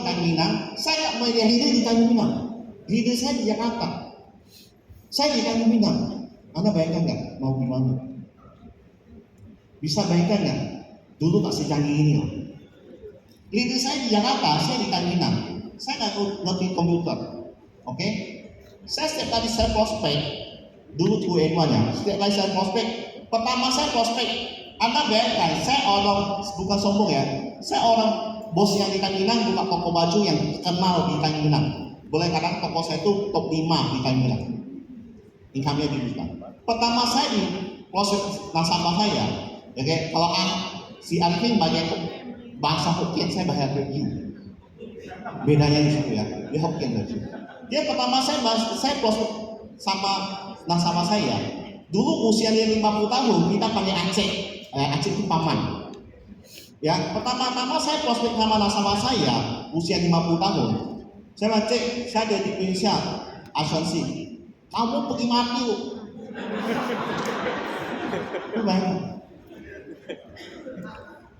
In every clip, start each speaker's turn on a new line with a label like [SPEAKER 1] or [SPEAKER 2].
[SPEAKER 1] Tanjung Pinang, saya nggak melihat leader di Tanjung Pinang. Leader saya di Jakarta. Saya di Tanjung Pinang. Anda bayangkan nggak mau gimana? Bisa bayangkan nggak? Dulu tak secanggih ini loh. Leader saya di Jakarta, saya di Tanjung Pinang. Saya nggak ngerti komputer, oke? Saya setiap kali saya prospek, dulu 2 ya. Setiap kali saya prospek, pertama saya prospek. Anda bayangkan, saya orang bukan sombong ya. Saya orang bos yang di Tanjung Pinang buka toko baju yang terkenal di Tanjung Pinang. Boleh katakan toko saya itu top 5 di Tanjung Pinang. Income-nya dibuka. Pertama saya di prospek nasabah saya, oke? Kalau si Arifin banyak bahasa Hokkien, saya bahasa Teochew. Bedanya di situ ya, dia Hokkien dari situ. Dia pertama saya prospek sama nasabah saya. Dulu usianya 50 tahun, kita panggil Aceh. Aceh itu paman. Ya, pertama-tama saya prospek sama nasabah saya, usia 50 tahun. Saya bilang, Cek, saya ada di Indonesia, asuransi. Kamu pergi mati loh.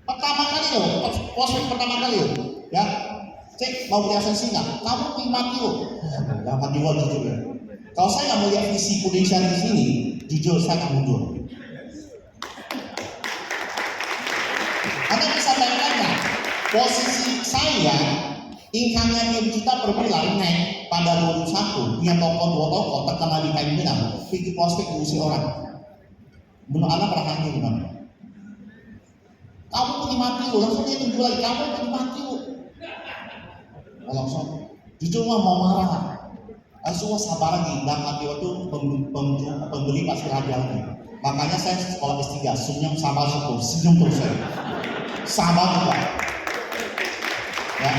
[SPEAKER 1] Pertama kali loh, prospek pertama kali loh. Ya, Cek, mau beli asuransi nggak? Kamu pergi mati loh. Gak mati loh jujur ya. Kalau saya nggak melihat visi Indonesia di sini, jujur saya nggak mundur. Anda bisa bayangkan nggak? Posisi saya, income-nya 2 juta per bulan naik pada 2021, punya toko 2 toko terkenal di Tanjung Pinang, pikir prospek diusir orang. Menurut Anda perasaannya gimana? Kamu pergi mati loh, langsung dia tunjuk lagi, kamu pergi mati loh. Langsung, jujur mau marah. Langsung sabar lagi, dan hati waktu pembeli pasti raja lagi. Makanya saya sekolah S3, senyum sama syukur, senyum terus saya. Sama juga. Ya.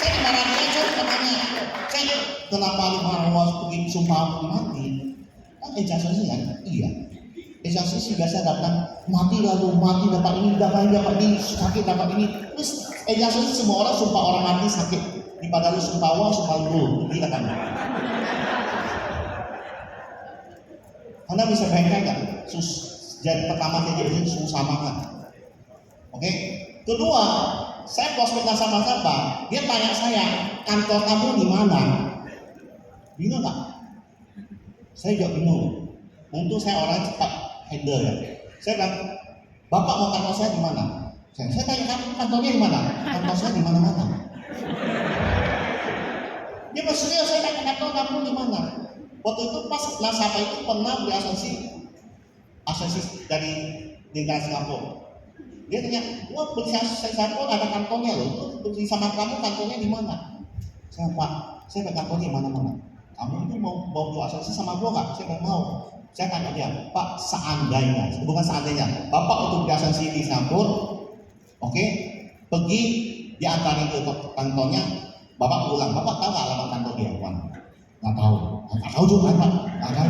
[SPEAKER 1] Saya dimarahin aja, saya tanya, saya kenapa marah pergi sumpah mati? Kan asuransi kan? Iya. Asuransi biasa datang mati lalu mati dapat ini dapat ini sakit dapat ini. Terus asuransi semua orang sumpah orang mati sakit. Daripada lu sumpah awal sumpah lu, gila kan? Anda bisa bayangkan nggak? Jadi pertama saya jadi susah banget. Oke. Kedua, saya prospek sama siapa? Dia tanya saya, kantor kamu di mana? Bingung nggak? Saya juga bingung. Untung saya orang cepat handle ya. Saya bilang, Bapak mau kantor saya di mana? Saya tanya kantornya di mana? Kantor saya di mana-mana. Dia maksudnya saya tanya kantor kamu di mana? Waktu itu pas nasabah itu pernah beli asuransi dari negara Singapura. Dia tanya, wah beli Singapura ada kantornya loh. Beli sama kamu kantornya di mana? Saya Pak, saya ada kantornya di mana-mana. Kamu itu mau beli asuransi sama gua nggak? Saya mau. Saya tanya dia, Pak seandainya, bukan seandainya, Bapak untuk beli asuransi di Singapura, oke, pergi diantarin ke kantornya, Bapak pulang. Bapak tahu nggak alamat kantor dia? Nggak tahu. Nggak tahu juga Pak. Nggak tahu.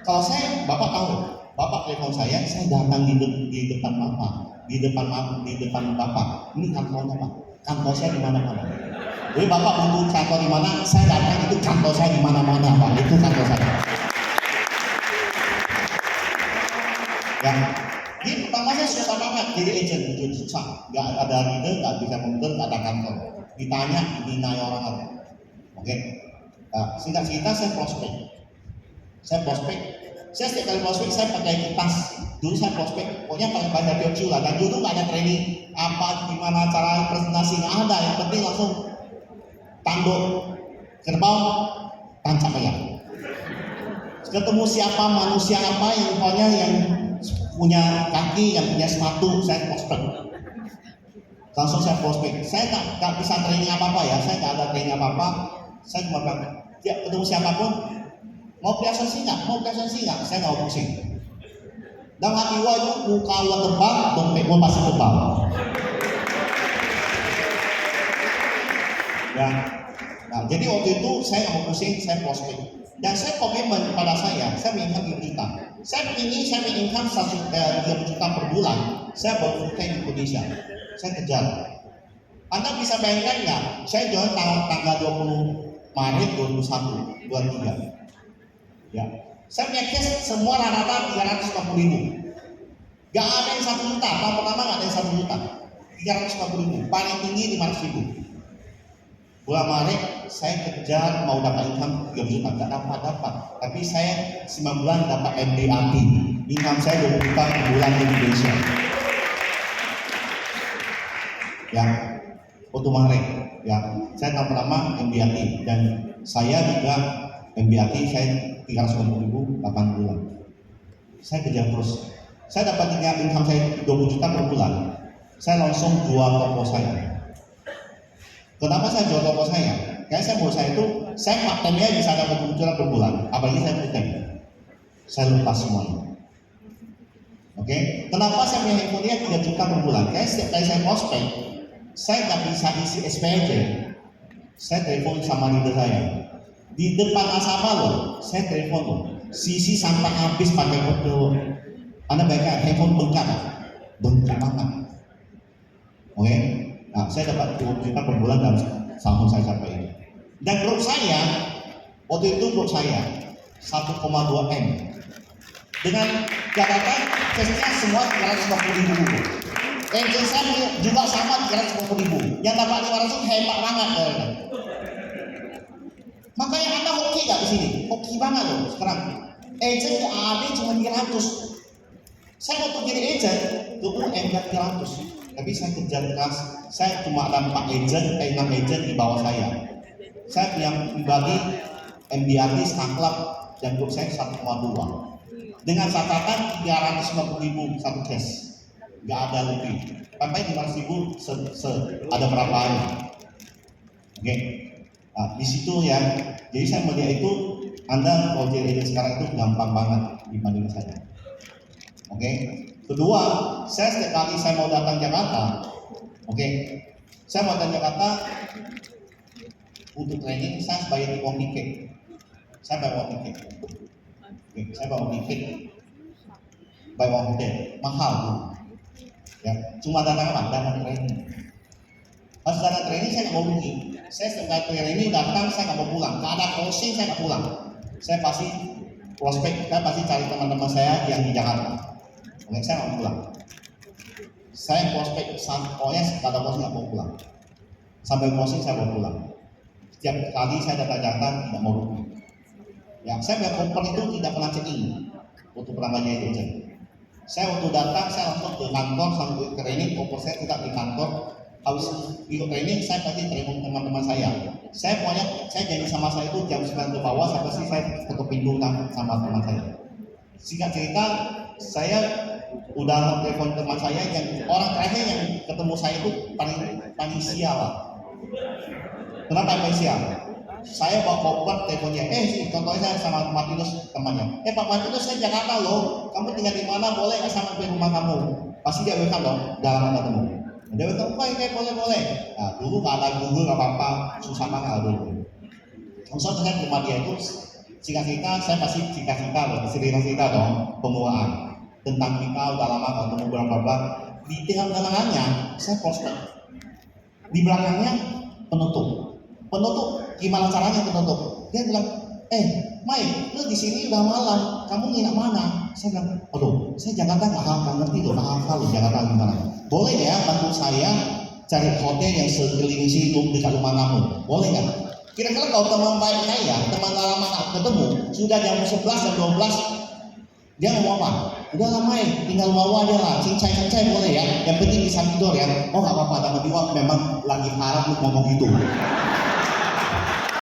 [SPEAKER 1] Kalau saya, Bapak tahu. Bapak telepon saya datang di depan Bapak, di depan Bapak. Ini kantornya Pak. Kantor saya di mana-mana. Jadi Bapak butuh kantor di mana? Saya datang itu kantor saya di mana-mana Pak. Itu kantor saya. Ya. Ini pertama saya susah banget jadi agent, susah. Nggak ada leader, nggak bisa komputer, nggak ada kantor. Ditanya, dinanya orang apa? Oke. Nah, singkat cerita saya prospek. Saya setiap kali prospek saya pakai kipas. Dulu saya prospek, pokoknya pakai bahasa Teochew lah. Dan dulu nggak ada training apa gimana cara presentasi, nggak ada. Yang penting langsung tanduk kerbau tancap aja. Ketemu siapa manusia apa yang pokoknya yang punya kaki, yang punya sepatu, saya prospek. Langsung saya prospek. Saya nggak bisa training apa-apa ya. Saya nggak ada training apa-apa. Saya cuma bilang, ya ketemu siapapun. Mau beli asuransi nggak? Saya nggak mau pusing. Dan hati gua itu muka gua tebal, dompet gua pasti tebal. Ya. Nah, jadi waktu itu saya nggak mau pusing, saya prospek. Dan saya komitmen pada saya menginginkan 3 juta. Saya menginginkan 3 juta per bulan. Saya baru full-time di Indonesia. Saya kejar. Anda bisa bayangkan nggak? Saya join tanggal 20 Maret 2001, 23. Ya, saya punya case semua rata-rata 350.000. Gak ada yang 1 juta, tahun pertama gak ada yang 1 juta. 350.000, paling tinggi 500.000. Bulan Maret saya kejar mau dapat income 3 juta, nggak dapat. Tapi saya 9 bulan dapat MDRT, income saya 20 juta per bulan di Indonesia. Ya, waktu Maret, ya, saya tahun pertama MDRT dan saya juga MDRT saya 350.000 8 bulan. Saya kejar terus. Saya dapat income saya 20 juta per bulan. Saya langsung jual toko saya. Kenapa saya jual toko saya? Karena saya menurut saya itu, saya part-time-nya bisa dapat 20 juta per bulan, apalagi saya full-time. Saya lepas semuanya. Oke? Kenapa saya punya handphone 3 juta per bulan? Karena setiap kali saya prospek, saya nggak bisa isi SPJ. Saya telepon sama leader saya. Di depan nasabah loh, saya telepon loh. Sisi sampai habis pakai kode. Anda bayangkan handphone bengkak banget. Oke? Nah, saya dapat 20 juta per bulan dalam tahun saya capai ini. Dan grup saya, waktu itu grup saya 1,2 M. Dengan catatan tesnya semua 350.000. Agent saya juga sama 350.000. Yang dapat 500 hebat banget. Makanya Anda hoki gak di sini? Hoki banget loh sekarang. Agent ada cuma 300. Saya waktu jadi agent, itu M 300. Tapi saya kerja keras, saya cuma ada 6 agent di bawah saya. Saya punya pribadi MDRT, Star Club, dan grup saya 1,2. Dengan catatan 350.000 satu cash, nggak ada lebih. Sampai 500.000 ada berapa hari. Oke, nah, di situ ya. Jadi saya melihat itu, Anda kalau jadi agent sekarang itu gampang banget dibanding saya. Oke. Kedua, saya setiap kali saya mau datang Jakarta, saya mau datang Jakarta untuk training, saya bayar uang tiket. Saya bayar uang tiket. Saya bayar uang tiket. Bayar uang hotel, mahal tuh. Ya, cuma datang apa? Datang training. Pas datang training saya nggak mau rugi. Saya setiap kali training datang saya nggak mau pulang. Kalau ada closing saya nggak pulang. Saya pasti prospek, saya pasti cari teman-teman saya yang di Jakarta. Oke, saya nggak pulang. Saya prospek, pokoknya kalau closing nggak mau pulang. Sampai closing saya mau pulang. Setiap kali saya datang Jakarta tidak mau rugi. Ya, saya punya kompon itu tidak pernah check-in untuk pertamanya itu. Saya waktu datang, saya langsung ke kantor sambil training, kompon saya tidak di kantor. Habis ikut training, saya pasti training teman-teman saya. Saya pokoknya, saya janji sama saya itu jam 9 ke bawah, sampai sih saya tutup pintu sama teman saya. Singkat cerita, saya udah telepon teman saya yang orang terakhir yang ketemu saya itu paling sial. Kenapa paling sial? Saya bawa koper teleponnya. Contohnya saya sama Martinus temannya. Pak Martinus, saya Jakarta loh. Kamu tinggal di mana? Boleh nggak sama ke rumah kamu? Pasti dia welcome dong. Dalam ketemu. Dia welcome, boleh. Nah, dulu nggak ada Google nggak apa-apa, susah banget dulu. Langsung saya ke rumah dia itu. Singkat-singkat, saya pasti cerita dong, pembukaan tentang kita udah lama ketemu berapa. Di tengah-tengahnya saya prospek, di belakangnya penutup. Gimana caranya penutup? Dia bilang, Mai, lu di sini udah malam, kamu nginap mana? Saya bilang, aduh, saya Jakarta nggak ngerti loh, nggak hafal loh Jakarta gimana. Boleh ya bantu saya cari hotel yang sekeliling situ dekat rumah kamu, boleh nggak? Kira-kira kalau teman baik saya, teman lama ketemu, sudah jam 11 jam 12, dia ngomong apa? Udah lama tinggal bawa aja lah, cincai boleh ya, yang penting bisa tidur ya. Oh nggak apa-apa, tapi memang lagi harap lu ngomong gitu.